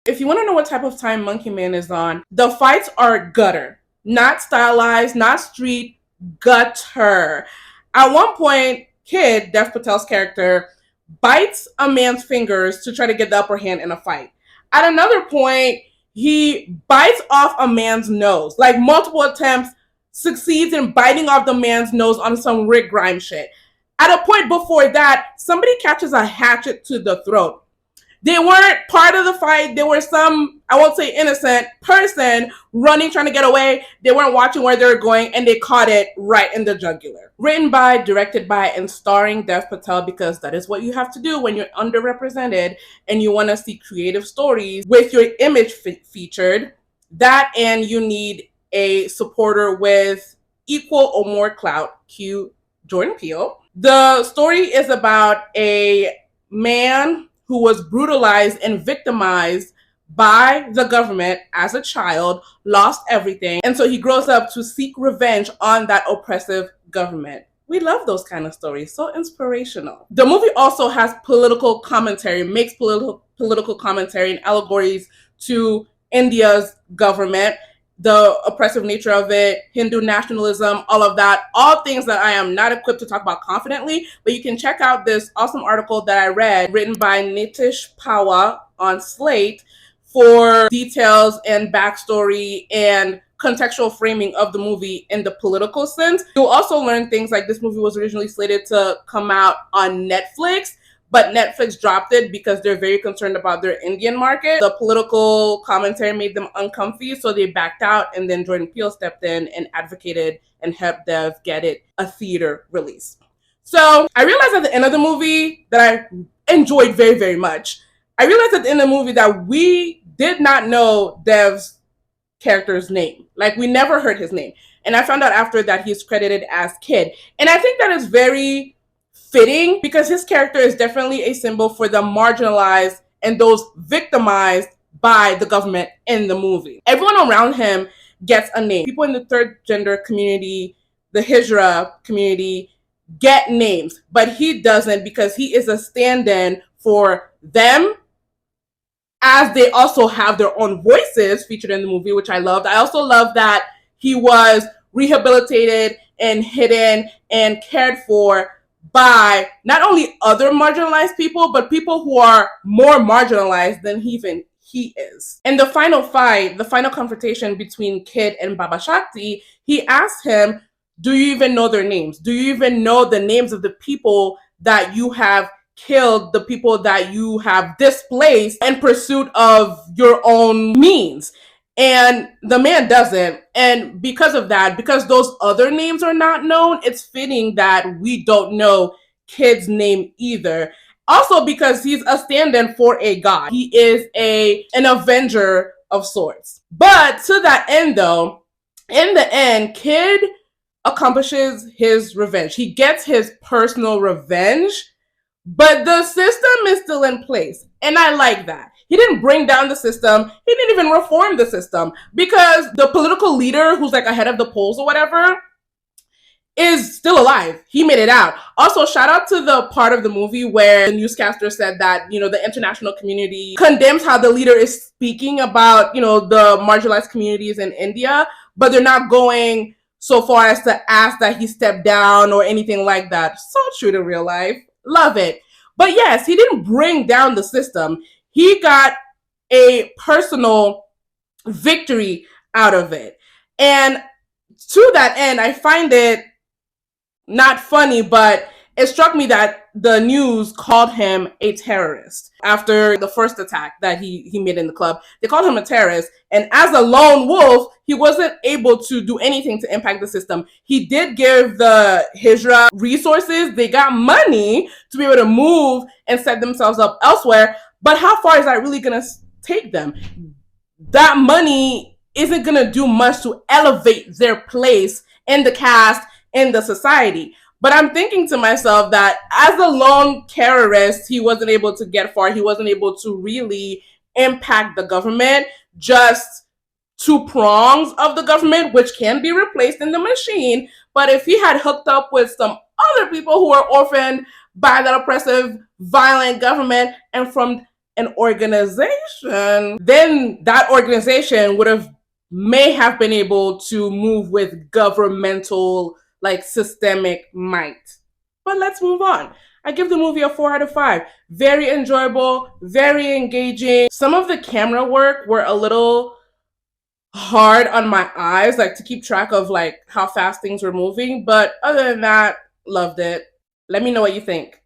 If you want to know what type of time Monkey Man is on, the fights are gutter. Not stylized, not street, gutter. At one point, Kid, Dev Patel's character, bites a man's fingers to try to get the upper hand in a fight. At another point, he bites off a man's nose. Like multiple attempts, succeeds in biting off the man's nose on some Rick Grimes shit. At a point before that, somebody catches a hatchet to the throat. They weren't part of the fight. There were some, I won't say innocent, person running, trying to get away. They weren't watching where they were going, and they caught it right in the jugular. Written by, directed by, and starring Dev Patel, because that is what you have to do when you're underrepresented and you want to see creative stories with your image featured. That, and you need a supporter with equal or more clout. Cue Jordan Peele. The story is about a man who was brutalized and victimized by the government as a child, lost everything, and so he grows up to seek revenge on that oppressive government. We love those kind of stories. So inspirational. The movie also has political commentary, makes political commentary and allegories to India's government, the oppressive nature of it, Hindu nationalism, all of that, all things that I am not equipped to talk about confidently, but you can check out this awesome article that I read written by Nitish Pawa on Slate for details and backstory and contextual framing of the movie in the political sense. You'll also learn things like this movie was originally slated to come out on Netflix, but Netflix dropped it because they're very concerned about their Indian market. The political commentary made them uncomfy, so they backed out, and then Jordan Peele stepped in and advocated and helped Dev get it a theater release. So I realized at the end of the movie that I enjoyed very, very much. I realized at the end of the movie that we did not know Dev's character's name. Like, we never heard his name. And I found out after that he's credited as Kid. And I think that is very fitting because his character is definitely a symbol for the marginalized and those victimized by the government in the movie. Everyone around him gets a name. People in the third gender community, the Hijra community, get names, but he doesn't because he is a stand-in for them, as they also have their own voices featured in the movie, which I loved. I also love that he was rehabilitated and hidden and cared for by not only other marginalized people, but people who are more marginalized than even he is. In the final fight, the final confrontation between Kid and Baba Shakti, he asked him, do you even know their names? Do you even know the names of the people that you have killed, the people that you have displaced in pursuit of your own means? And the man doesn't. And because of that, because those other names are not known, it's fitting that we don't know Kid's name either. Also because he's a stand-in for a god. He is an avenger of sorts. But to that end though, in the end, Kid accomplishes his revenge. He gets his personal revenge, but the system is still in place. And I like that. He didn't bring down the system. He didn't even reform the system because the political leader who's like ahead of the polls or whatever is still alive. He made it out. Also, shout out to the part of the movie where the newscaster said that, the international community condemns how the leader is speaking about, the marginalized communities in India, but they're not going so far as to ask that he step down or anything like that. So true to real life. Love it. But yes, he didn't bring down the system. He got a personal victory out of it. And to that end, I find it not funny, but it struck me that the news called him a terrorist after the first attack that he made in the club. They called him a terrorist. And as a lone wolf, he wasn't able to do anything to impact the system. He did give the Hijra resources. They got money to be able to move and set themselves up elsewhere. But how far is that really going to take them? That money isn't going to do much to elevate their place in the caste, in the society. But I'm thinking to myself that as a lone terrorist, he wasn't able to get far. He wasn't able to really impact the government. Just two prongs of the government, which can be replaced in the machine. But if he had hooked up with some other people who are orphaned by that oppressive, violent government, and from an organization, then that organization may have been able to move with governmental, like, systemic might. But let's move on. I give the movie a 4 out of 5. Very enjoyable, very engaging. Some of the camera work were a little hard on my eyes, like to keep track of like how fast things were moving. But other than that, loved it. Let me know what you think.